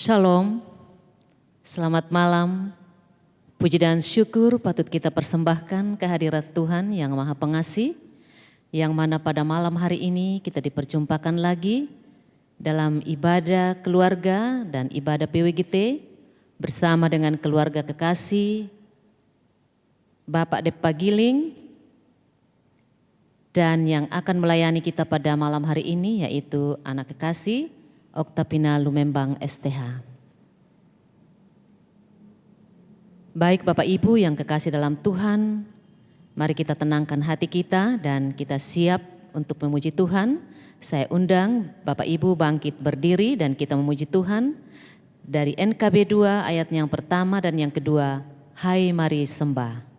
Shalom, selamat malam, puji dan syukur patut kita persembahkan kehadirat Tuhan yang Maha Pengasih, yang mana pada malam hari ini kita diperjumpakan lagi dalam ibadah keluarga dan ibadah PWGT bersama dengan keluarga kekasih Bapak Depa Giling, dan yang akan melayani kita pada malam hari ini yaitu anak kekasih Oktapina Lumembang STH. Baik Bapak Ibu yang kekasih dalam Tuhan, mari kita tenangkan hati kita dan kita siap untuk memuji Tuhan. Saya undang Bapak Ibu bangkit berdiri dan kita memuji Tuhan dari NKB 2 ayat yang pertama dan yang kedua, Hai mari sembah.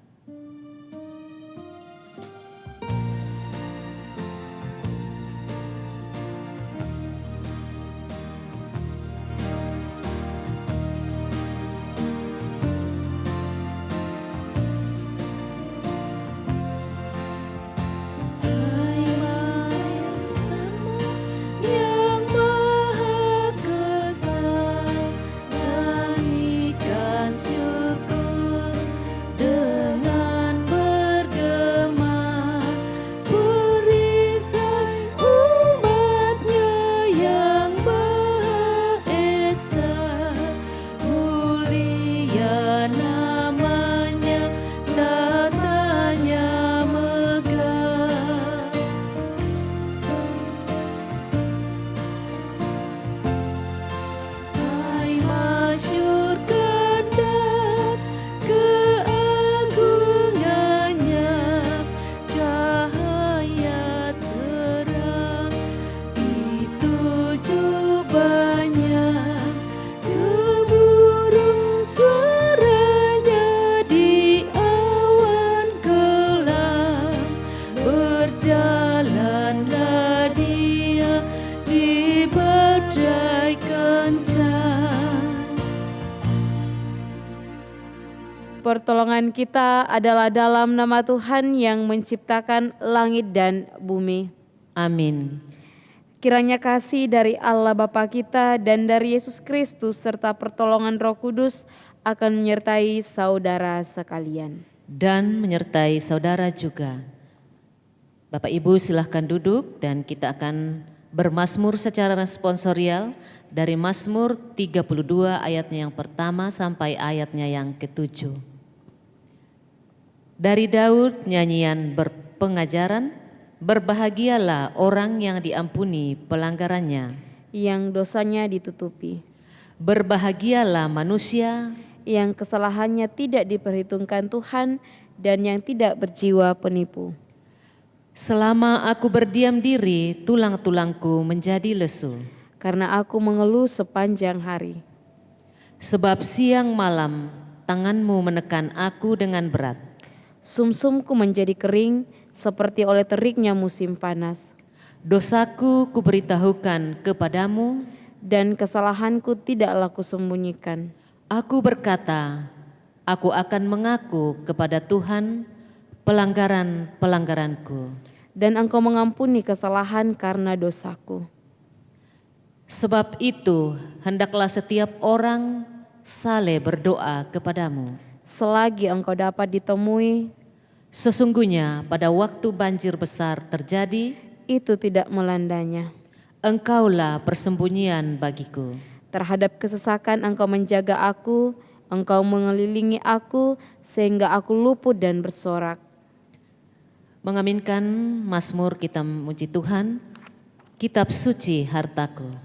Pertolongan kita adalah dalam nama Tuhan yang menciptakan langit dan bumi. Amin. Kiranya kasih dari Allah Bapa kita dan dari Yesus Kristus serta pertolongan Roh Kudus akan menyertai saudara sekalian. Dan menyertai saudara juga. Bapak Ibu silahkan duduk dan kita akan bermazmur secara responsorial dari Mazmur 32 ayatnya yang pertama sampai ayatnya yang ke-7. Dari Daud nyanyian berpengajaran, berbahagialah orang yang diampuni pelanggarannya, yang dosanya ditutupi. Berbahagialah manusia yang kesalahannya tidak diperhitungkan Tuhan dan yang tidak berjiwa penipu. Selama aku berdiam diri, tulang-tulangku menjadi lesu. Karena aku mengeluh sepanjang hari. Sebab siang malam tanganmu menekan aku dengan berat. Sumsumku menjadi kering seperti oleh teriknya musim panas. Dosaku kuberitahukan kepadamu, dan kesalahanku tidaklah kusembunyikan. Aku berkata, aku akan mengaku kepada Tuhan pelanggaran-pelanggaranku. Dan Engkau mengampuni kesalahan karena dosaku. Sebab itu hendaklah setiap orang saleh berdoa kepadamu. Selagi Engkau dapat ditemui, sesungguhnya pada waktu banjir besar terjadi, itu tidak melandanya. Engkaulah persembunyian bagiku. Terhadap kesesakan Engkau menjaga aku, Engkau mengelilingi aku sehingga aku luput dan bersorak. Mengaminkan Mazmur kita memuji Tuhan, kitab suci hartaku.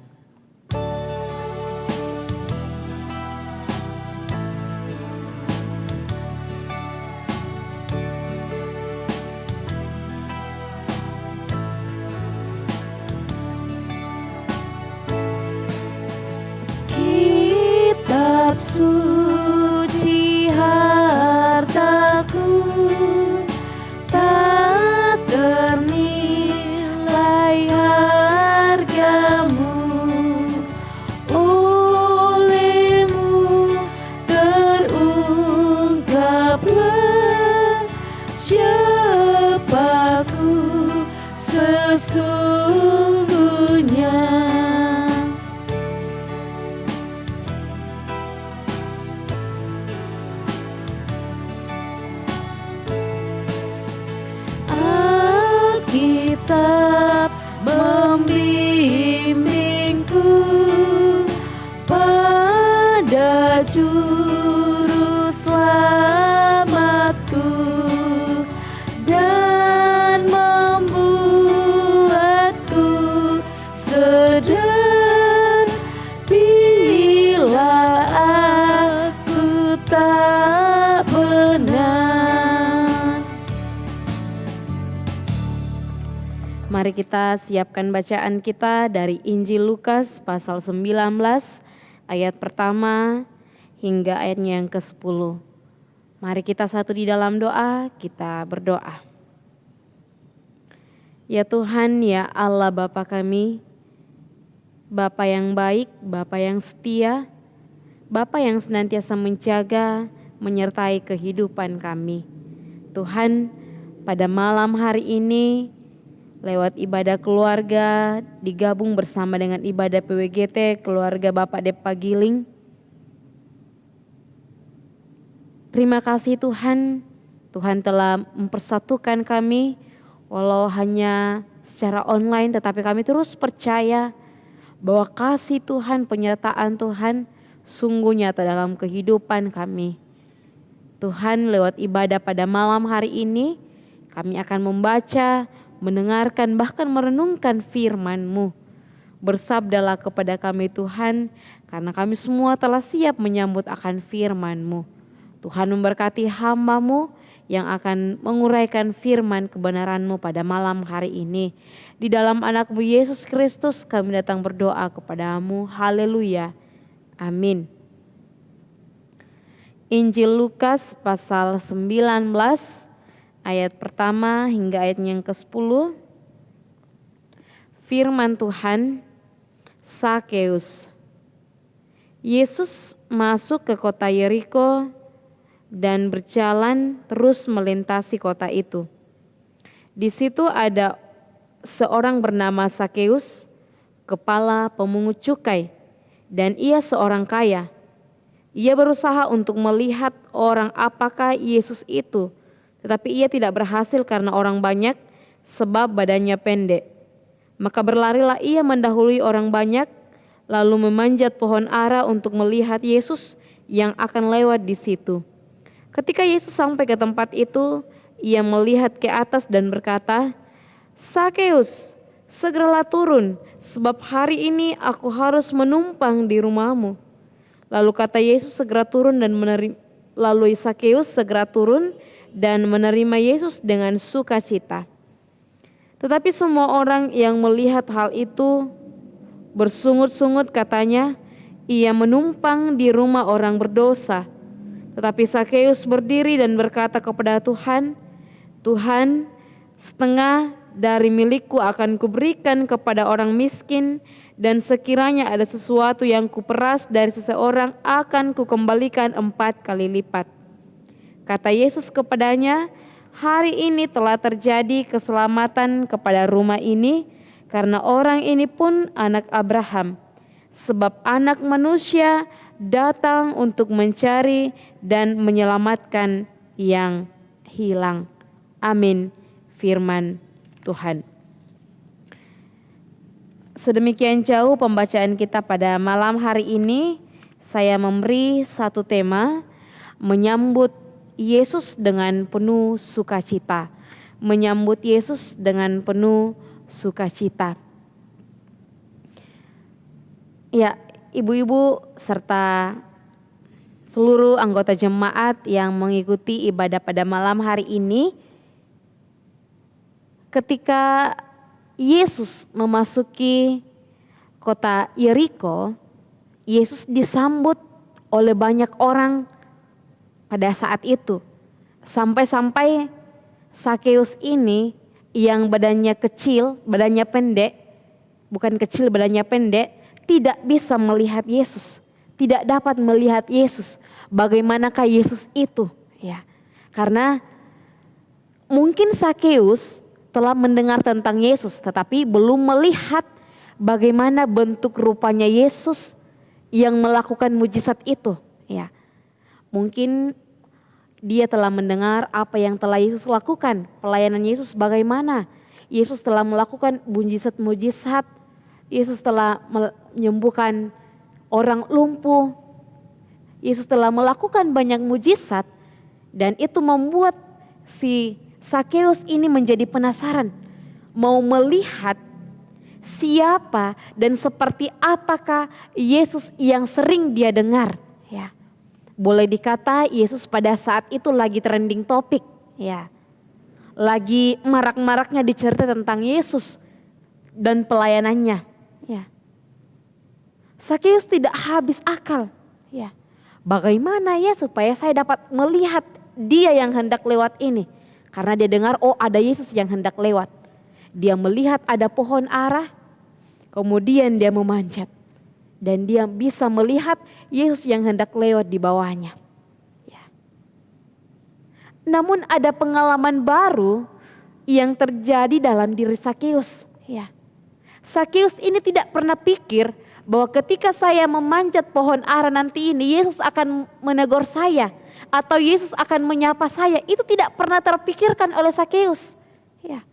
Suci hartaku, tetap membimbingku pada juru selamatku dan membuatku sadar bila aku tak benar. Mari kita siapkan bacaan kita dari Injil Lukas pasal 19 ayat pertama hingga ayatnya yang ke-10. Mari kita satu di dalam doa, kita berdoa. Ya Tuhan, ya Allah Bapa kami, Bapa yang baik, Bapa yang setia, Bapa yang senantiasa menjaga, menyertai kehidupan kami. Tuhan, pada malam hari ini, lewat ibadah keluarga, digabung bersama dengan ibadah PWGT keluarga Bapak Depa Giling. Terima kasih Tuhan, Tuhan telah mempersatukan kami, walau hanya secara online, tetapi kami terus percaya bahwa kasih Tuhan, penyertaan Tuhan sungguh nyata dalam kehidupan kami. Tuhan, lewat ibadah pada malam hari ini, kami akan membaca, mendengarkan, bahkan merenungkan firman-Mu. Bersabdalah kepada kami Tuhan, karena kami semua telah siap menyambut akan firman-Mu. Tuhan memberkati hamba-Mu yang akan menguraikan firman kebenaran-Mu pada malam hari ini. Di dalam anak-Mu Yesus Kristus kami datang berdoa kepada-Mu. Haleluya. Amin. Injil Lukas pasal 19 ayat pertama hingga ayat yang ke-10. Firman Tuhan, Sakeus. Yesus masuk ke kota Yeriko dan berjalan terus melintasi kota itu. Di situ ada seorang bernama Sakeus, kepala pemungut cukai, dan ia seorang kaya. Ia berusaha untuk melihat orang apakah Yesus itu, tetapi ia tidak berhasil karena orang banyak, sebab badannya pendek. Maka berlarilah ia mendahului orang banyak, lalu memanjat pohon ara untuk melihat Yesus yang akan lewat di situ. Ketika Yesus sampai ke tempat itu, ia melihat ke atas dan berkata, "Sakeus, segeralah turun, sebab hari ini aku harus menumpang di rumahmu." Lalu kata Yesus segera turun dan lalu Sakeus segera turun dan menerima Yesus dengan sukacita. Tetapi semua orang yang melihat hal itu bersungut-sungut, katanya, "Ia menumpang di rumah orang berdosa." Tetapi Sakeus berdiri dan berkata kepada Tuhan, "Tuhan, setengah dari milikku akan kuberikan kepada orang miskin, dan sekiranya ada sesuatu yang kuperas dari seseorang akan kukembalikan 4 kali lipat." Kata Yesus kepadanya, "Hari ini telah terjadi keselamatan kepada rumah ini, karena orang ini pun anak Abraham. Sebab Anak Manusia datang untuk mencari dan menyelamatkan yang hilang." Amin. Firman Tuhan. Sedemikian jauh pembacaan kita pada malam hari ini. Saya memberi satu tema, menyambut Yesus dengan penuh sukacita. Menyambut Yesus dengan penuh sukacita. Ya, ibu-ibu serta seluruh anggota jemaat yang mengikuti ibadah pada malam hari ini, ketika Yesus memasuki kota Yeriko, Yesus disambut oleh banyak orang pada saat itu. Sampai-sampai Sakeus ini yang badannya kecil, badannya pendek, bukan kecil, badannya pendek, tidak bisa melihat Yesus, tidak dapat melihat Yesus. Bagaimanakah Yesus itu? Ya, karena mungkin Sakeus telah mendengar tentang Yesus, tetapi belum melihat bagaimana bentuk rupanya Yesus yang melakukan mujizat itu. Ya, mungkin dia telah mendengar apa yang telah Yesus lakukan, pelayanan Yesus bagaimana. Yesus telah melakukan mujizat-mujizat. Yesus telah menyembuhkan orang lumpuh. Yesus telah melakukan banyak mujizat dan itu membuat si Sakeus ini menjadi penasaran, mau melihat siapa dan seperti apakah Yesus yang sering dia dengar. Ya, boleh dikata Yesus pada saat itu lagi trending topik. Ya, lagi marak-maraknya dicerita tentang Yesus dan pelayanannya. Ya, Sakeus tidak habis akal. Ya, bagaimana ya supaya saya dapat melihat dia yang hendak lewat ini? Karena dia dengar, oh ada Yesus yang hendak lewat. Dia melihat ada pohon ara, kemudian dia memanjat. Dan dia bisa melihat Yesus yang hendak lewat di bawahnya. Ya. Namun ada pengalaman baru yang terjadi dalam diri Sakeus. Ya. Sakeus ini tidak pernah pikir bahwa ketika saya memanjat pohon ara nanti ini Yesus akan menegur saya atau Yesus akan menyapa saya. Itu tidak pernah terpikirkan oleh Sakeus. Ya.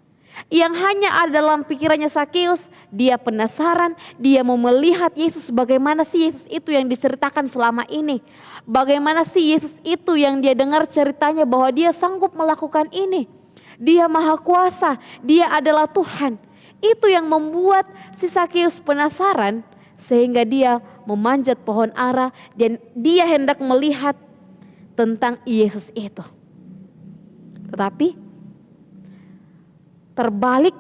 Yang hanya ada dalam pikirannya Sakeus, dia penasaran, dia mau melihat Yesus, bagaimana sih Yesus itu yang diceritakan selama ini. Bagaimana sih Yesus itu yang dia dengar ceritanya bahwa dia sanggup melakukan ini. Dia maha kuasa, dia adalah Tuhan. Itu yang membuat si Sakeus penasaran sehingga dia memanjat pohon ara dan dia hendak melihat tentang Yesus itu. Tetapi terbalik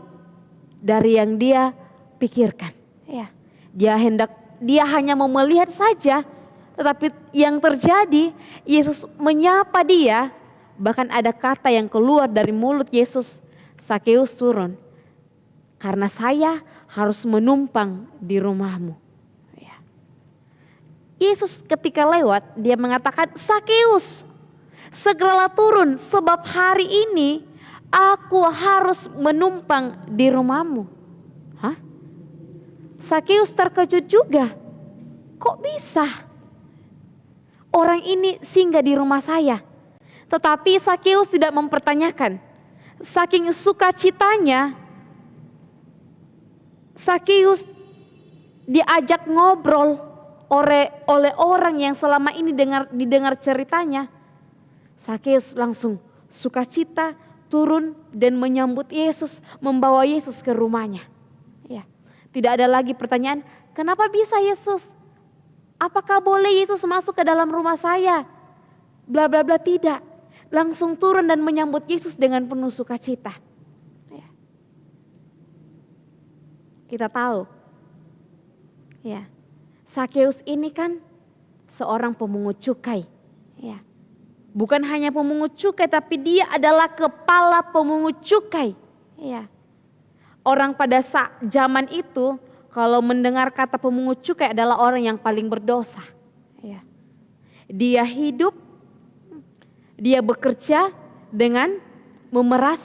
dari yang dia pikirkan. Ya, dia hanya mau melihat saja, tetapi yang terjadi Yesus menyapa dia, bahkan ada kata yang keluar dari mulut Yesus, Sakeus turun, karena saya harus menumpang di rumahmu. Ya. Yesus ketika lewat dia mengatakan, Sakeus segeralah turun sebab hari ini aku harus menumpang di rumahmu. Hah? Sakeus terkejut juga. Kok bisa? Orang ini singgah di rumah saya. Tetapi Sakeus tidak mempertanyakan. Saking sukacitanya, Sakeus diajak ngobrol oleh orang yang selama ini didengar ceritanya. Sakeus langsung sukacita turun dan menyambut Yesus, membawa Yesus ke rumahnya. Ya, tidak ada lagi pertanyaan, kenapa bisa Yesus? Apakah boleh Yesus masuk ke dalam rumah saya? Bla bla bla, tidak. Langsung turun dan menyambut Yesus dengan penuh sukacita. Ya. Kita tahu, ya, Sakeus ini kan seorang pemungut cukai. Ya. Bukan hanya pemungut cukai, tapi dia adalah kepala pemungut cukai. Ya. Orang pada zaman itu kalau mendengar kata pemungut cukai adalah orang yang paling berdosa. Ya. Dia hidup, dia bekerja dengan memeras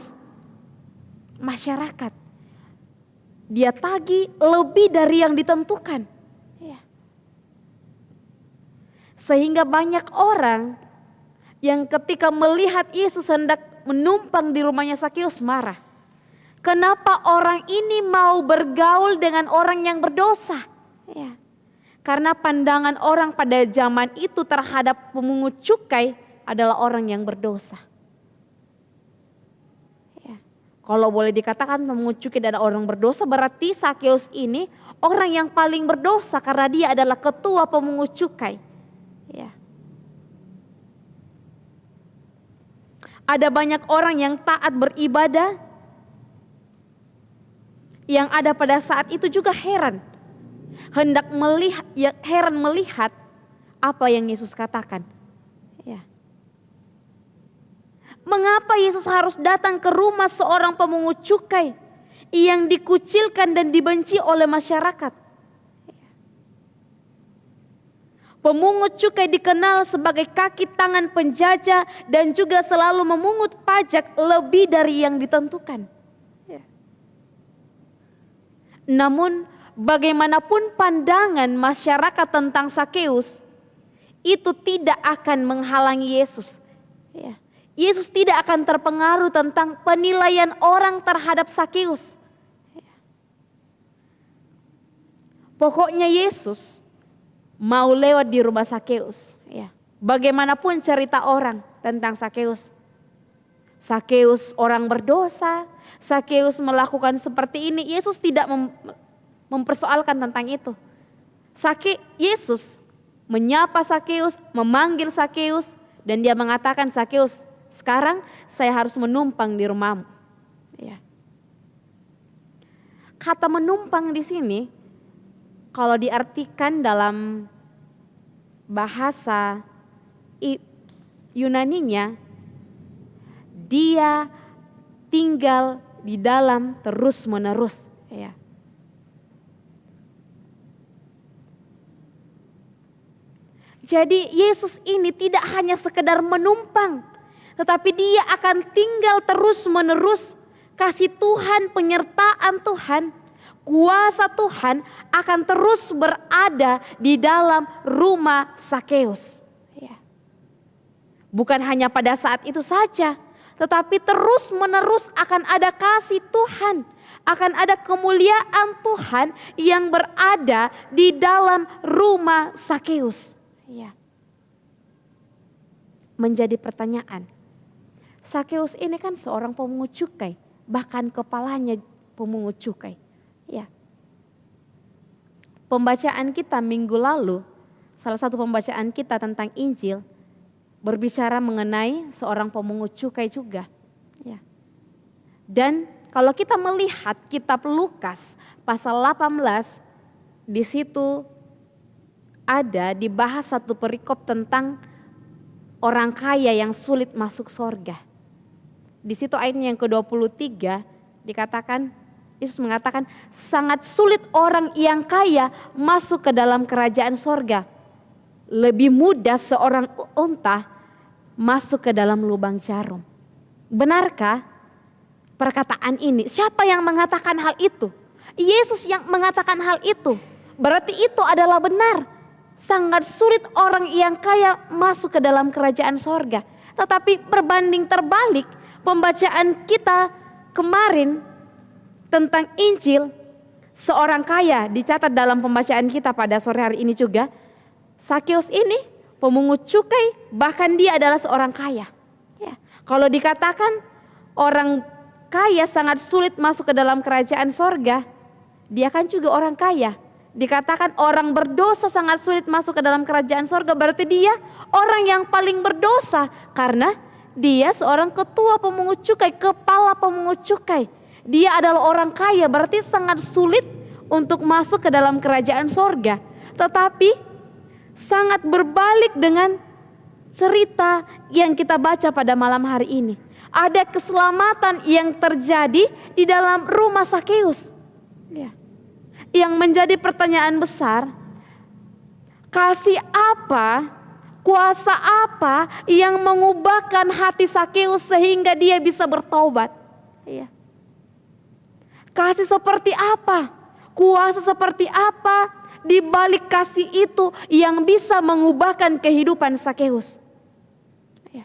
masyarakat. Dia tagih lebih dari yang ditentukan. Ya. Sehingga banyak orang yang ketika melihat Yesus hendak menumpang di rumahnya Sakeus marah. Kenapa orang ini mau bergaul dengan orang yang berdosa? Ya. Karena pandangan orang pada zaman itu terhadap pemungut cukai adalah orang yang berdosa. Ya. Kalau boleh dikatakan pemungut cukai adalah orang berdosa, berarti Sakeus ini orang yang paling berdosa karena dia adalah ketua pemungut cukai. Ya. Ada banyak orang yang taat beribadah, yang ada pada saat itu juga heran melihat apa yang Yesus katakan. Ya. Mengapa Yesus harus datang ke rumah seorang pemungut cukai yang dikucilkan dan dibenci oleh masyarakat? Pemungut cukai dikenal sebagai kaki tangan penjajah dan juga selalu memungut pajak lebih dari yang ditentukan. Ya. Namun bagaimanapun pandangan masyarakat tentang Sakeus, itu tidak akan menghalangi Yesus. Ya. Yesus tidak akan terpengaruh tentang penilaian orang terhadap Sakeus. Pokoknya Yesus mau lewat di rumah Sakeus. Ya. Bagaimanapun cerita orang tentang Sakeus. Sakeus orang berdosa, Sakeus melakukan seperti ini. Yesus tidak mempersoalkan tentang itu. Yesus menyapa Sakeus, memanggil Sakeus, dan dia mengatakan, Sakeus, sekarang saya harus menumpang di rumahmu. Ya. Kata menumpang di sini, kalau diartikan dalam bahasa Yunaninya, dia tinggal di dalam terus menerus. Ya. Jadi Yesus ini tidak hanya sekedar menumpang, tetapi dia akan tinggal terus menerus. Kasih Tuhan, penyertaan Tuhan, kuasa Tuhan akan terus berada di dalam rumah Sakeus. Ya. Bukan hanya pada saat itu saja, tetapi terus menerus akan ada kasih Tuhan, akan ada kemuliaan Tuhan yang berada di dalam rumah Sakeus. Ya. Menjadi pertanyaan, Sakeus ini kan seorang pemungut cukai, bahkan kepalanya pemungut cukai. Ya. Pembacaan kita minggu lalu, salah satu pembacaan kita tentang Injil, berbicara mengenai seorang pemungut cukai juga. Ya. Dan kalau kita melihat kitab Lukas pasal 18, di situ ada dibahas satu perikop tentang orang kaya yang sulit masuk sorga. Di situ ayatnya yang ke-23 dikatakan, Yesus mengatakan sangat sulit orang yang kaya masuk ke dalam kerajaan sorga. Lebih mudah seorang unta masuk ke dalam lubang jarum. Benarkah perkataan ini? Siapa yang mengatakan hal itu? Yesus yang mengatakan hal itu. Berarti itu adalah benar. Sangat sulit orang yang kaya masuk ke dalam kerajaan sorga. Tetapi berbanding terbalik, pembacaan kita kemarin tentang Injil, seorang kaya dicatat dalam pembacaan kita pada sore hari ini juga. Sakeus ini pemungut cukai, bahkan dia adalah seorang kaya. Ya. Kalau dikatakan orang kaya sangat sulit masuk ke dalam kerajaan sorga, dia kan juga orang kaya. Dikatakan orang berdosa sangat sulit masuk ke dalam kerajaan sorga, berarti dia orang yang paling berdosa. Karena dia seorang ketua pemungut cukai, kepala pemungut cukai. Dia adalah orang kaya, berarti sangat sulit untuk masuk ke dalam kerajaan sorga. Tetapi sangat berbalik dengan cerita yang kita baca pada malam hari ini. Ada keselamatan yang terjadi di dalam rumah Sakeus. Ya. Yang menjadi pertanyaan besar, kasih apa, kuasa apa yang mengubahkan hati Sakeus sehingga dia bisa bertobat? Ya. Kasih seperti apa, kuasa seperti apa di balik kasih itu yang bisa mengubahkan kehidupan Sakeus? Ya.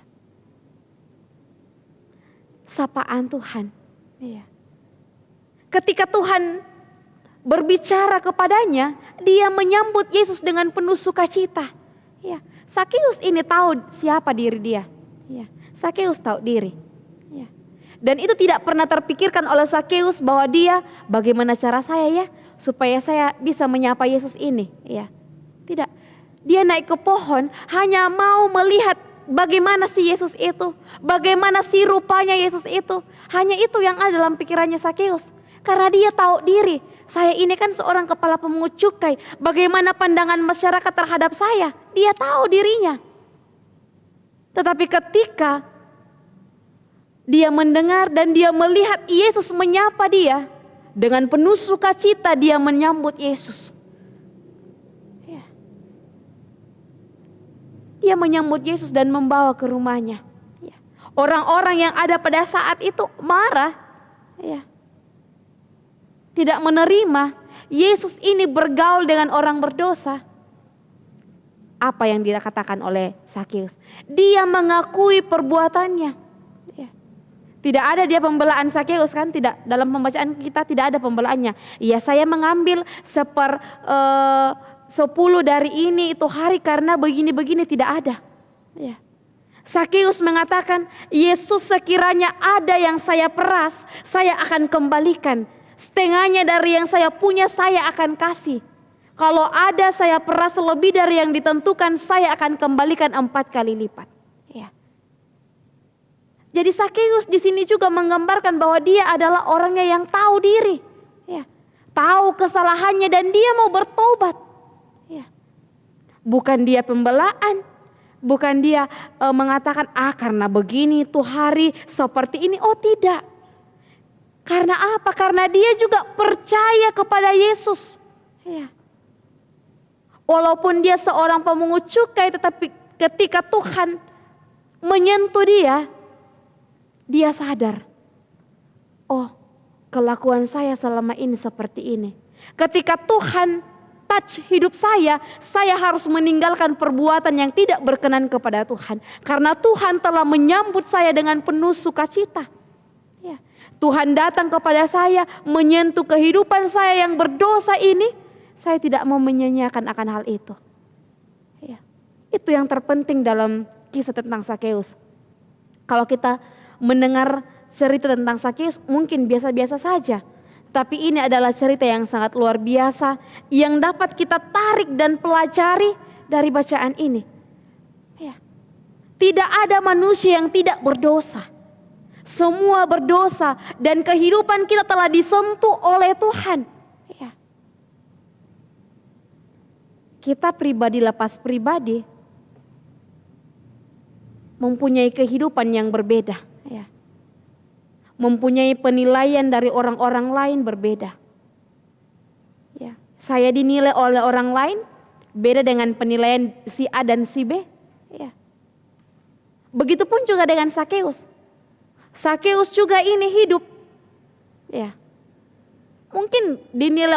Sapaan Tuhan. Ya. Ketika Tuhan berbicara kepadanya, dia menyambut Yesus dengan penuh sukacita. Ya, Sakeus ini tahu siapa diri dia. Ya, Sakeus tahu diri. Ya. Dan itu tidak pernah terpikirkan oleh Sakeus bahwa dia, bagaimana cara saya ya supaya saya bisa menyapa Yesus ini. Ya, tidak. Dia naik ke pohon hanya mau melihat bagaimana si Yesus itu, bagaimana si rupanya Yesus itu. Hanya itu yang ada dalam pikirannya Sakeus. Karena dia tahu diri. Saya ini kan seorang kepala pemungut cukai. Bagaimana pandangan masyarakat terhadap saya? Dia tahu dirinya. Tetapi ketika dia mendengar dan dia melihat Yesus menyapa dia, dengan penuh sukacita dia menyambut Yesus. Ya. Dia menyambut Yesus dan membawa ke rumahnya. Ya. Orang-orang yang ada pada saat itu marah. Ya. Tidak menerima Yesus ini bergaul dengan orang berdosa. Apa yang dikatakan oleh Sakeus? Dia mengakui perbuatannya. Tidak ada dia pembelaan Sakeus kan? Tidak, dalam pembacaan kita tidak ada pembelaannya. Ya saya mengambil 10 dari ini itu hari karena begini-begini, tidak ada. Ya. Sakeus mengatakan, Yesus sekiranya ada yang saya peras, saya akan kembalikan. Setengahnya dari yang saya punya saya akan kasih. Kalau ada saya peras lebih dari yang ditentukan, saya akan kembalikan 4 kali lipat. Ya. Jadi Sakeus di sini juga menggambarkan bahwa dia adalah orangnya yang tahu diri, ya, tahu kesalahannya dan dia mau bertobat. Ya. Bukan dia pembelaan, bukan dia mengatakan karena begini tuh hari seperti ini. Oh tidak. Karena apa? Karena dia juga percaya kepada Yesus. Ya. Walaupun dia seorang pemungut cukai, tetapi ketika Tuhan menyentuh dia sadar, oh kelakuan saya selama ini seperti ini. Ketika Tuhan touch hidup saya harus meninggalkan perbuatan yang tidak berkenan kepada Tuhan. Karena Tuhan telah menyambut saya dengan penuh sukacita. Ya. Tuhan datang kepada saya, menyentuh kehidupan saya yang berdosa ini. Saya tidak mau menyanyiakan akan hal itu. Ya. Itu yang terpenting dalam kisah tentang Sakeus. Kalau kita mendengar cerita tentang Sakeus mungkin biasa-biasa saja. Tapi ini adalah cerita yang sangat luar biasa yang dapat kita tarik dan pelajari dari bacaan ini. Ya. Tidak ada manusia yang tidak berdosa. Semua berdosa dan kehidupan kita telah disentuh oleh Tuhan. Ya. Kita pribadi lepas pribadi mempunyai kehidupan yang berbeda. Ya. Mempunyai penilaian dari orang-orang lain berbeda. Ya. Saya dinilai oleh orang lain beda dengan penilaian si A dan si B. Ya. Begitupun juga dengan Sakeus. Sakeus juga ini hidup. Ya. Mungkin dinilai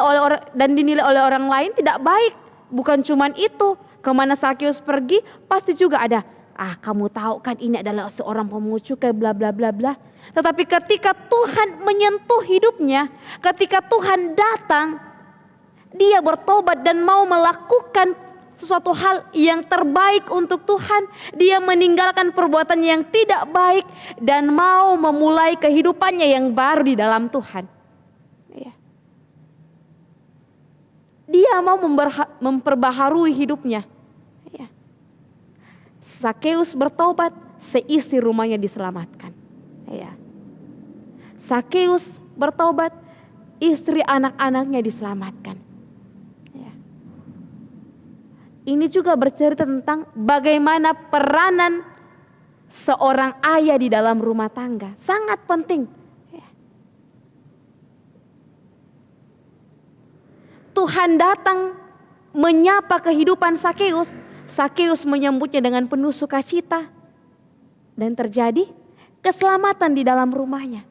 oleh orang lain tidak baik. Bukan cuman itu. Kemana Sakeus pergi pasti juga ada. Kamu tahu kan ini adalah seorang pemungut cukai bla bla bla bla. Tetapi ketika Tuhan menyentuh hidupnya, ketika Tuhan datang, dia bertobat dan mau melakukan sesuatu hal yang terbaik untuk Tuhan. Dia meninggalkan perbuatan yang tidak baik dan mau memulai kehidupannya yang baru di dalam Tuhan. Dia mau memperbaharui hidupnya. Sakeus bertobat, seisi rumahnya diselamatkan. Ya. Sakeus bertobat, istri anak-anaknya diselamatkan. Ya. Ini juga bercerita tentang bagaimana peranan seorang ayah di dalam rumah tangga. Sangat penting. Ya. Tuhan datang menyapa kehidupan Sakeus. Sakeus menyambutnya dengan penuh sukacita. Dan terjadi keselamatan di dalam rumahnya.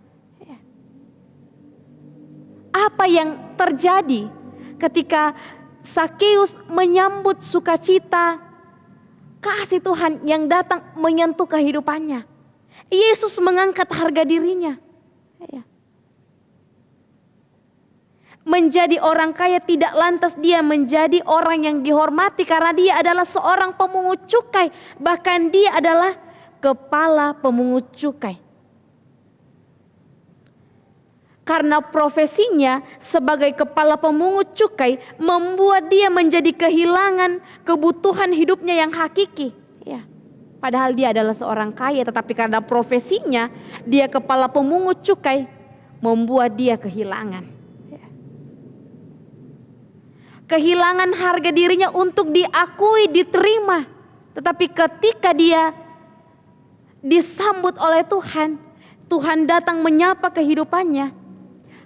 Apa yang terjadi ketika Sakeus menyambut sukacita kasih Tuhan yang datang menyentuh kehidupannya? Yesus mengangkat harga dirinya. Menjadi orang kaya tidak lantas dia menjadi orang yang dihormati karena dia adalah seorang pemungut cukai. Bahkan dia adalah kepala pemungut cukai. Karena profesinya sebagai kepala pemungut cukai membuat dia menjadi kehilangan kebutuhan hidupnya yang hakiki. Ya. Padahal dia adalah seorang kaya, tetapi karena profesinya dia kepala pemungut cukai membuat dia kehilangan. Kehilangan harga dirinya untuk diakui, diterima. Tetapi ketika dia disambut oleh Tuhan, Tuhan datang menyapa kehidupannya.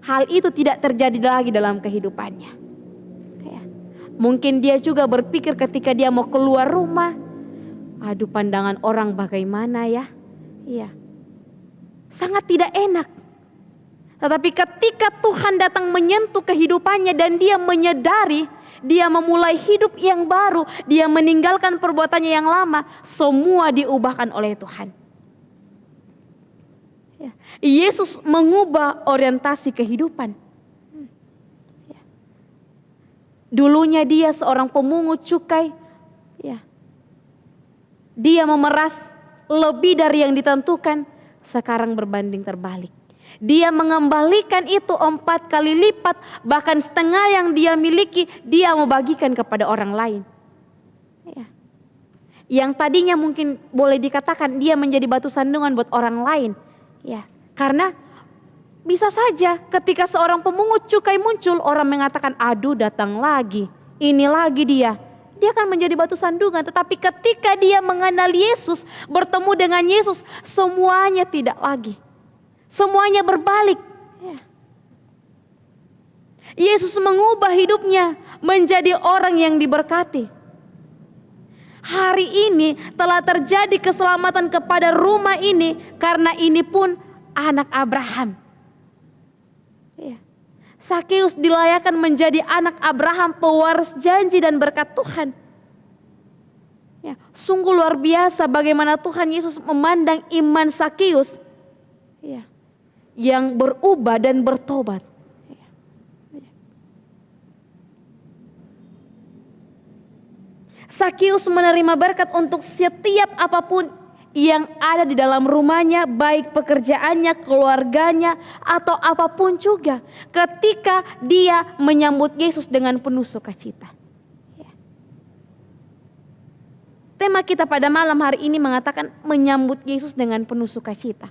Hal itu tidak terjadi lagi dalam kehidupannya. Mungkin dia juga berpikir ketika dia mau keluar rumah, aduh pandangan orang bagaimana ya. Iya. Sangat tidak enak. Tetapi ketika Tuhan datang menyentuh kehidupannya dan dia menyadari, dia memulai hidup yang baru, dia meninggalkan perbuatannya yang lama, semua diubahkan oleh Tuhan. Yesus mengubah orientasi kehidupan. Dulunya dia seorang pemungut cukai, dia memeras lebih dari yang ditentukan, sekarang berbanding terbalik. Dia mengembalikan itu 4 kali lipat, bahkan setengah yang dia miliki dia mau bagikan kepada orang lain. Yang tadinya mungkin boleh dikatakan dia menjadi batu sandungan buat orang lain. Karena bisa saja ketika seorang pemungut cukai muncul, orang mengatakan, aduh datang lagi, ini lagi dia. Dia akan menjadi batu sandungan. Tetapi ketika dia mengenal Yesus, bertemu dengan Yesus, semuanya tidak lagi. Semuanya berbalik. Yesus mengubah hidupnya menjadi orang yang diberkati. Hari ini telah terjadi keselamatan kepada rumah ini karena ini pun anak Abraham. Sakeus dilayakan menjadi anak Abraham, pewaris janji dan berkat Tuhan. Sungguh luar biasa bagaimana Tuhan Yesus memandang iman Sakeus yang berubah dan bertobat. Sakeus menerima berkat untuk setiap apapun yang ada di dalam rumahnya, baik pekerjaannya, keluarganya, atau apapun juga. Ketika dia menyambut Yesus dengan penuh sukacita. Tema kita pada malam hari ini mengatakan menyambut Yesus dengan penuh sukacita.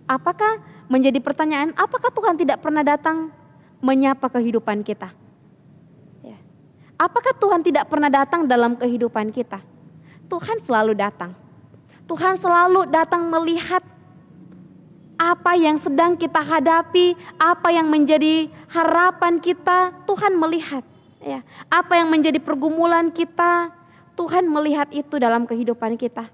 Apakah menjadi pertanyaan, apakah Tuhan tidak pernah datang menyapa kehidupan kita? Apakah Tuhan tidak pernah datang dalam kehidupan kita? Tuhan selalu datang. Tuhan selalu datang melihat apa yang sedang kita hadapi, apa yang menjadi harapan kita, Tuhan melihat. Apa yang menjadi pergumulan kita, Tuhan melihat itu dalam kehidupan kita.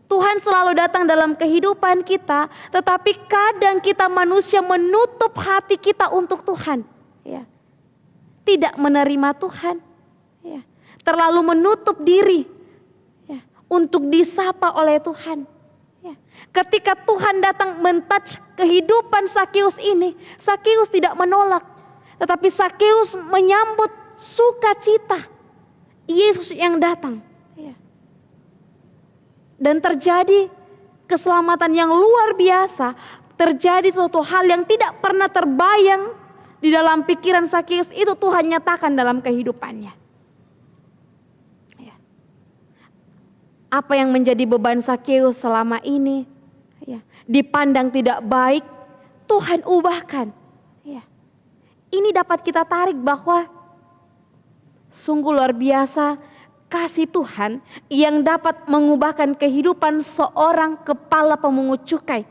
Tuhan selalu datang dalam kehidupan kita, tetapi kadang kita manusia menutup hati kita untuk Tuhan. Tidak menerima Tuhan, terlalu menutup diri untuk disapa oleh Tuhan. Ketika Tuhan datang mentouch kehidupan Sakeus ini, Sakeus tidak menolak, tetapi Sakeus menyambut sukacita Yesus yang datang. Dan terjadi keselamatan yang luar biasa, terjadi suatu hal yang tidak pernah terbayang di dalam pikiran Sakeus, itu Tuhan nyatakan dalam kehidupannya. Apa yang menjadi beban Sakeus selama ini dipandang tidak baik, Tuhan ubahkan. Ini dapat kita tarik bahwa sungguh luar biasa kasih Tuhan yang dapat mengubahkan kehidupan seorang kepala pemungut cukai.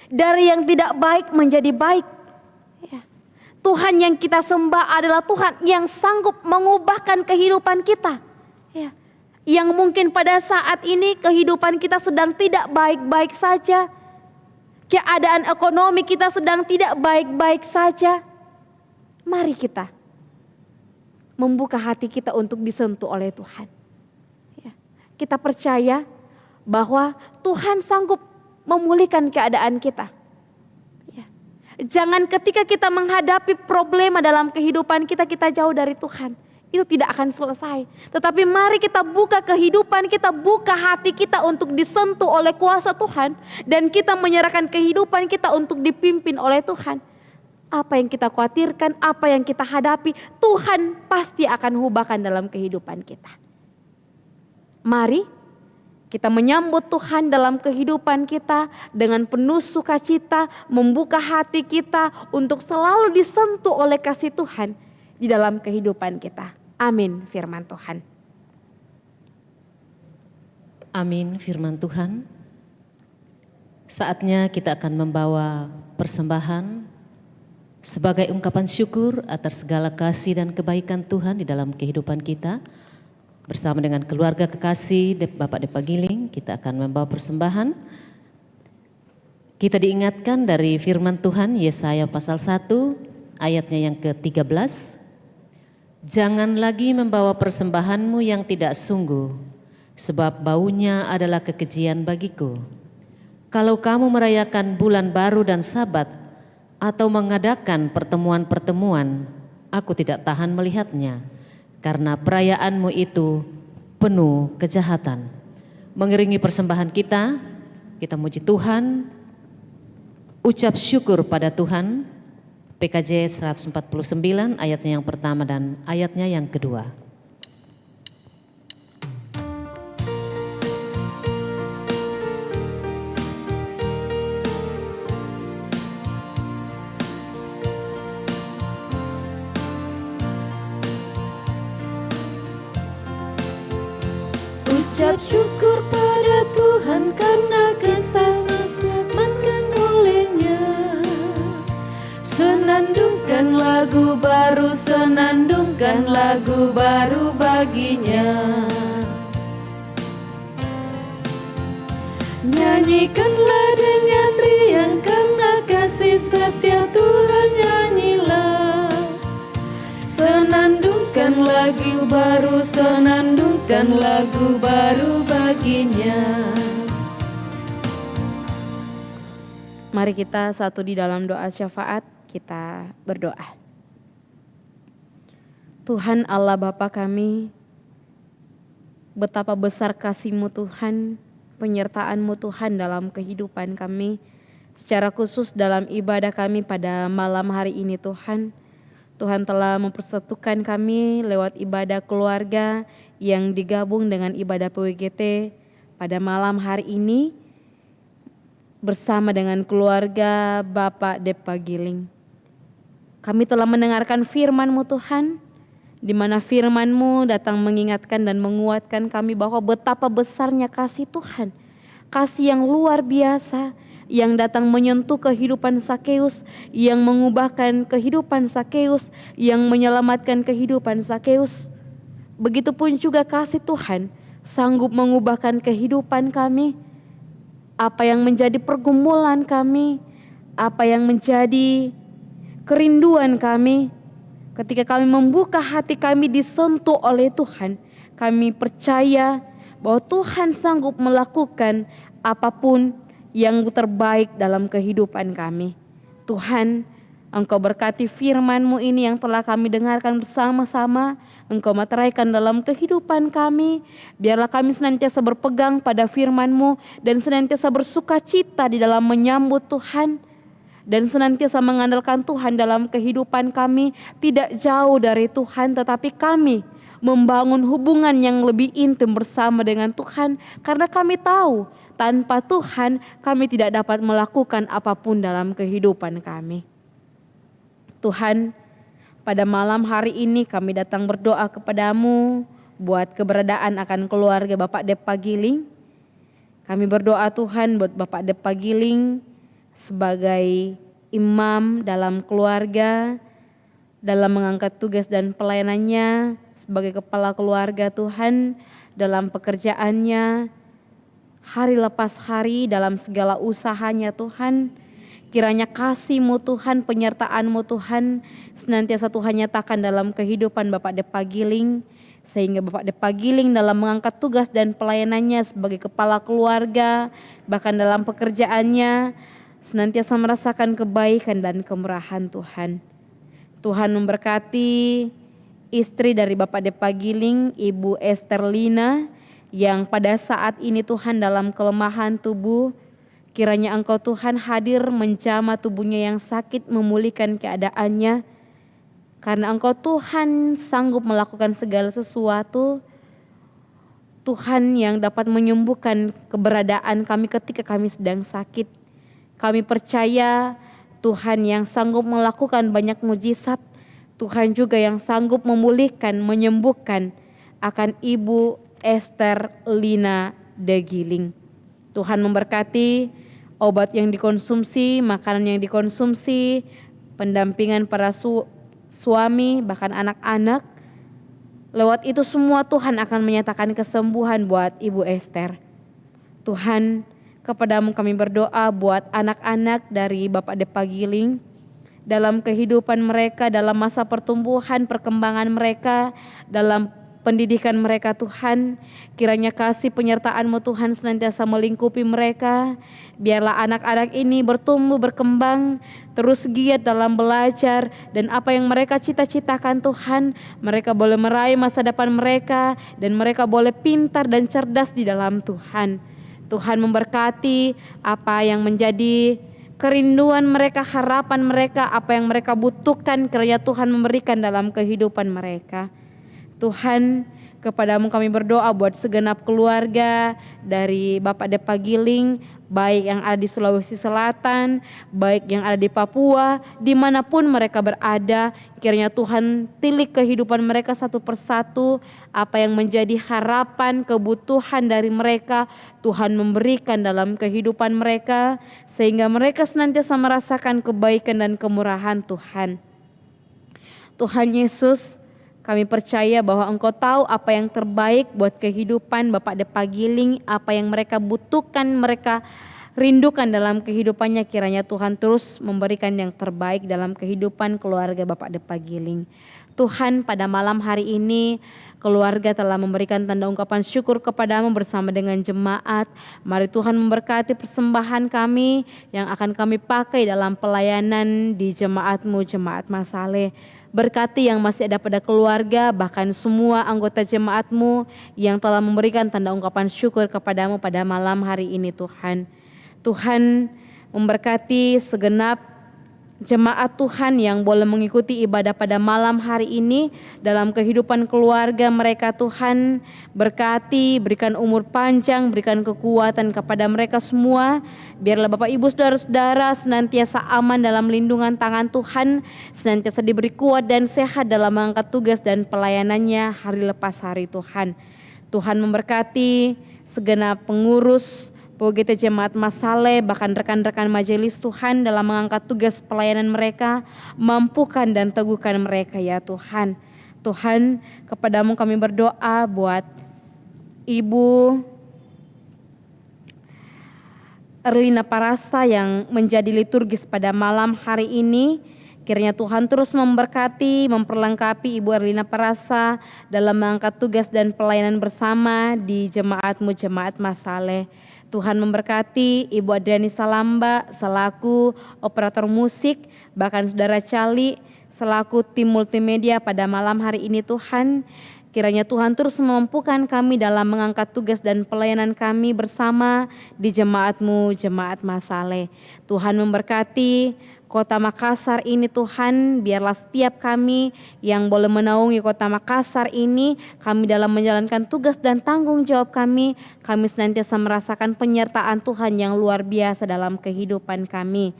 Dari yang tidak baik menjadi baik. Tuhan yang kita sembah adalah Tuhan yang sanggup mengubahkan kehidupan kita. Yang mungkin pada saat ini kehidupan kita sedang tidak baik-baik saja. Keadaan ekonomi kita sedang tidak baik-baik saja. Mari kita membuka hati kita untuk disentuh oleh Tuhan. Kita percaya bahwa Tuhan sanggup memulihkan keadaan kita. Jangan ketika kita menghadapi problema dalam kehidupan kita, kita jauh dari Tuhan. Itu tidak akan selesai. Tetapi mari kita buka kehidupan kita, buka hati kita untuk disentuh oleh kuasa Tuhan. Dan kita menyerahkan kehidupan kita untuk dipimpin oleh Tuhan. Apa yang kita khawatirkan, apa yang kita hadapi, Tuhan pasti akan ubahkan dalam kehidupan kita. Mari kita menyambut Tuhan dalam kehidupan kita dengan penuh sukacita, membuka hati kita untuk selalu disentuh oleh kasih Tuhan di dalam kehidupan kita. Amin firman Tuhan. Amin firman Tuhan. Saatnya kita akan membawa persembahan sebagai ungkapan syukur atas segala kasih dan kebaikan Tuhan di dalam kehidupan kita. Bersama dengan keluarga kekasih Bapak Depa Giling, kita akan membawa persembahan. Kita diingatkan dari firman Tuhan Yesaya pasal 1 ayatnya yang ke-13. Jangan lagi membawa persembahanmu yang tidak sungguh, sebab baunya adalah kekejian bagiku. Kalau kamu merayakan bulan baru dan Sabat atau mengadakan pertemuan-pertemuan, aku tidak tahan melihatnya, karena perayaanmu itu penuh kejahatan. Mengiringi persembahan kita muji Tuhan, ucap syukur pada Tuhan. PKJ 149 ayatnya yang pertama dan ayatnya yang kedua. Ucap syukur pada Tuhan karena keselamatkan olehnya. Senandungkan lagu baru, senandungkan lagu baru baginya. Nyanyikanlah dengan riang karena kasih setia Tuhan, nyanyilah. Senandungkan lagu baru, senandungkan lagu baru baginya. Mari kita satu di dalam doa syafaat, kita berdoa. Tuhan Allah Bapa kami, betapa besar kasih-Mu Tuhan, penyertaan-Mu Tuhan dalam kehidupan kami, secara khusus dalam ibadah kami pada malam hari ini Tuhan. Tuhan telah mempersatukan kami lewat ibadah keluarga yang digabung dengan ibadah PWGT pada malam hari ini bersama dengan keluarga Bapak Depa Giling. Kami telah mendengarkan firman-Mu Tuhan, di mana firman-Mu datang mengingatkan dan menguatkan kami bahwa betapa besarnya kasih Tuhan, kasih yang luar biasa, yang datang menyentuh kehidupan Sakeus, yang mengubahkan kehidupan Sakeus, yang menyelamatkan kehidupan Sakeus. Begitupun juga kasih Tuhan sanggup mengubahkan kehidupan kami, apa yang menjadi pergumulan kami, apa yang menjadi kerinduan kami. Ketika kami membuka hati kami disentuh oleh Tuhan, kami percaya bahwa Tuhan sanggup melakukan apapun yang terbaik dalam kehidupan kami. Tuhan, Engkau berkati firman-Mu ini yang telah kami dengarkan bersama-sama. Engkau materaikan dalam kehidupan kami. Biarlah kami senantiasa berpegang pada firman-Mu dan senantiasa bersuka cita di dalam menyambut Tuhan. Dan senantiasa mengandalkan Tuhan dalam kehidupan kami. Tidak jauh dari Tuhan, tetapi kami membangun hubungan yang lebih intim bersama dengan Tuhan. Karena kami tahu tanpa Tuhan kami tidak dapat melakukan apapun dalam kehidupan kami. Tuhan, pada malam hari ini kami datang berdoa kepadamu buat keberadaan akan keluarga Bapak Depa Giling. Kami berdoa Tuhan buat Bapak Depa Giling sebagai imam dalam keluarga, dalam mengangkat tugas dan pelayanannya sebagai kepala keluarga Tuhan, dalam pekerjaannya, hari lepas hari dalam segala usahanya Tuhan. Kiranya kasih-Mu Tuhan, penyertaan-Mu Tuhan senantiasa Tuhan nyatakan dalam kehidupan Bapak Depa Giling. Sehingga Bapak Depa Giling dalam mengangkat tugas dan pelayanannya sebagai kepala keluarga, bahkan dalam pekerjaannya, senantiasa merasakan kebaikan dan kemurahan Tuhan. Tuhan memberkati istri dari Bapak Depa Giling, Ibu Esther Lina, yang pada saat ini Tuhan dalam kelemahan tubuh, kiranya Engkau Tuhan hadir menjamah tubuhnya yang sakit, memulihkan keadaannya. Karena Engkau Tuhan sanggup melakukan segala sesuatu. Tuhan yang dapat menyembuhkan keberadaan kami ketika kami sedang sakit. Kami percaya Tuhan yang sanggup melakukan banyak mujizat. Tuhan juga yang sanggup memulihkan, menyembuhkan akan Ibu Esther Lina de Giling. Tuhan memberkati obat yang dikonsumsi, makanan yang dikonsumsi, pendampingan para suami, bahkan anak-anak. Lewat itu semua Tuhan akan menyatakan kesembuhan buat Ibu Esther. Tuhan, kepadamu kami berdoa buat anak-anak dari Bapak Depa Giling. Dalam kehidupan mereka, dalam masa pertumbuhan, perkembangan mereka, dalam pendidikan mereka Tuhan. Kiranya kasih penyertaan-Mu Tuhan senantiasa melingkupi mereka. Biarlah anak-anak ini bertumbuh, berkembang, terus giat dalam belajar, dan apa yang mereka cita-citakan Tuhan, mereka boleh meraih masa depan mereka, dan mereka boleh pintar dan cerdas di dalam Tuhan. Tuhan memberkati apa yang menjadi kerinduan mereka, harapan mereka, apa yang mereka butuhkan, kiranya Tuhan memberikan dalam kehidupan mereka. Tuhan, kepadamu kami berdoa buat segenap keluarga dari Bapak Depa Giling, baik yang ada di Sulawesi Selatan, baik yang ada di Papua, dimanapun mereka berada, kiranya Tuhan tilik kehidupan mereka satu persatu, apa yang menjadi harapan, kebutuhan dari mereka, Tuhan memberikan dalam kehidupan mereka, sehingga mereka senantiasa merasakan kebaikan dan kemurahan Tuhan. Tuhan Yesus, kami percaya bahwa Engkau tahu apa yang terbaik buat kehidupan Bapak Depa Giling, apa yang mereka butuhkan, mereka rindukan dalam kehidupannya. Kiranya Tuhan terus memberikan yang terbaik dalam kehidupan keluarga Bapak Depa Giling. Tuhan, pada malam hari ini keluarga telah memberikan tanda ungkapan syukur kepadamu bersama dengan jemaat. Mari Tuhan memberkati persembahan kami yang akan kami pakai dalam pelayanan di jemaat-Mu, Jemaat Masaleh. Berkati yang masih ada pada keluarga, bahkan semua anggota jemaat-Mu yang telah memberikan tanda ungkapan syukur kepadamu pada malam hari ini Tuhan. Tuhan memberkati segenap jemaat Tuhan yang boleh mengikuti ibadah pada malam hari ini dalam kehidupan keluarga mereka Tuhan. Berkati, berikan umur panjang, berikan kekuatan kepada mereka semua. Biarlah Bapak Ibu Saudara-saudara senantiasa aman dalam lindungan tangan Tuhan, senantiasa diberi kuat dan sehat dalam mengangkat tugas dan pelayanannya hari lepas hari Tuhan. Tuhan memberkati segenap pengurus PGT Jemaat Masaleh, bahkan rekan-rekan majelis Tuhan dalam mengangkat tugas pelayanan mereka, mampukan dan teguhkan mereka ya Tuhan. Tuhan, kepadamu kami berdoa buat Ibu Erlina Parasa yang menjadi liturgis pada malam hari ini. Kiranya Tuhan terus memberkati, memperlengkapi Ibu Erlina Parasa dalam mengangkat tugas dan pelayanan bersama di jemaat-Mu, Jemaat Masaleh. Tuhan memberkati Ibu Adriani Salamba selaku operator musik, bahkan Saudara Cali selaku tim multimedia pada malam hari ini Tuhan. Kiranya Tuhan terus memampukan kami dalam mengangkat tugas dan pelayanan kami bersama di jemaat-Mu, Jemaat Masaleh. Tuhan memberkati Kota Makassar ini Tuhan, biarlah setiap kami yang boleh menaungi Kota Makassar ini, kami dalam menjalankan tugas dan tanggung jawab kami senantiasa merasakan penyertaan Tuhan yang luar biasa dalam kehidupan kami.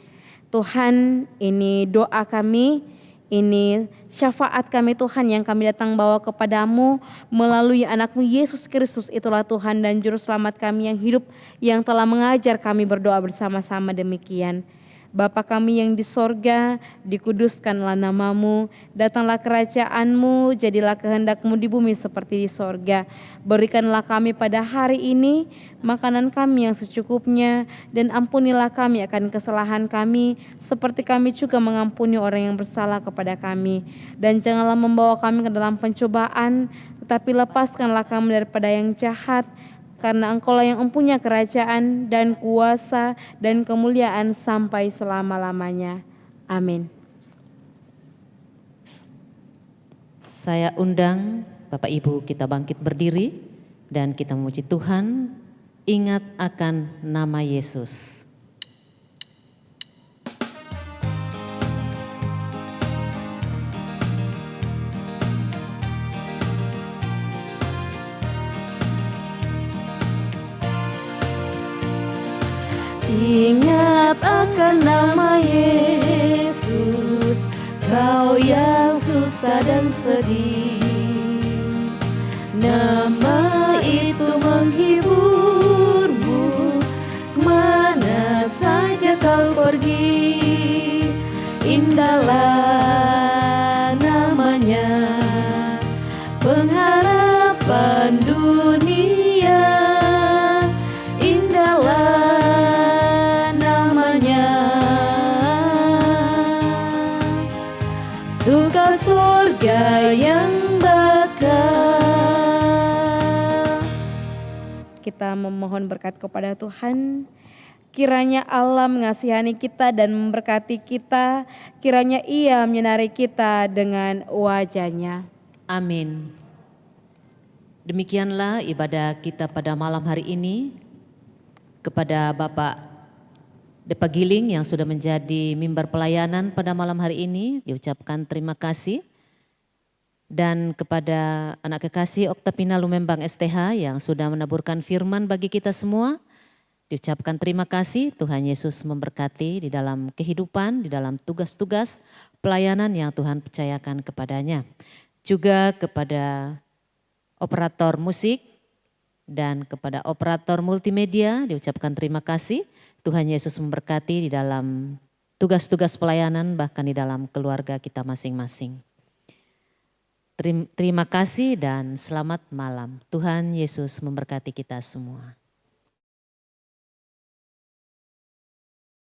Tuhan, ini doa kami, ini syafaat kami Tuhan yang kami datang bawa kepadamu melalui anak-Mu Yesus Kristus, itulah Tuhan dan Juru Selamat kami yang hidup, yang telah mengajar kami berdoa bersama-sama demikian. Bapa kami yang di sorga, dikuduskanlah nama-Mu, datanglah kerajaan-Mu, jadilah kehendak-Mu di bumi seperti di sorga. Berikanlah kami pada hari ini makanan kami yang secukupnya, dan ampunilah kami akan kesalahan kami, seperti kami juga mengampuni orang yang bersalah kepada kami. Dan janganlah membawa kami ke dalam pencobaan, tetapi lepaskanlah kami daripada yang jahat, karena Engkaulah yang mempunyai kerajaan dan kuasa dan kemuliaan sampai selama-lamanya. Amin. Saya undang Bapak Ibu kita bangkit berdiri dan kita memuji Tuhan. Ingat akan nama Yesus. Ingat akan nama Yesus, kau yang susah dan sedih. Nama itu menghiburmu, kemana saja kau pergi. Indahlah namanya, pengharapan dunia. Surga yang bakal kita memohon berkat kepada Tuhan. Kiranya Allah mengasihani kita dan memberkati kita. Kiranya Ia menyinari kita dengan wajah-Nya. Amin. Demikianlah ibadah kita pada malam hari ini. Kepada Bapak Depa Giling yang sudah menjadi mimbar pelayanan pada malam hari ini, diucapkan terima kasih. Dan kepada anak kekasih Oktapina Lumembang STH yang sudah menaburkan firman bagi kita semua, diucapkan terima kasih. Tuhan Yesus memberkati di dalam kehidupan, di dalam tugas-tugas pelayanan yang Tuhan percayakan kepadanya. Juga kepada operator musik dan kepada operator multimedia diucapkan terima kasih. Tuhan Yesus memberkati di dalam tugas-tugas pelayanan bahkan di dalam keluarga kita masing-masing. Terima kasih dan selamat malam. Tuhan Yesus memberkati kita semua.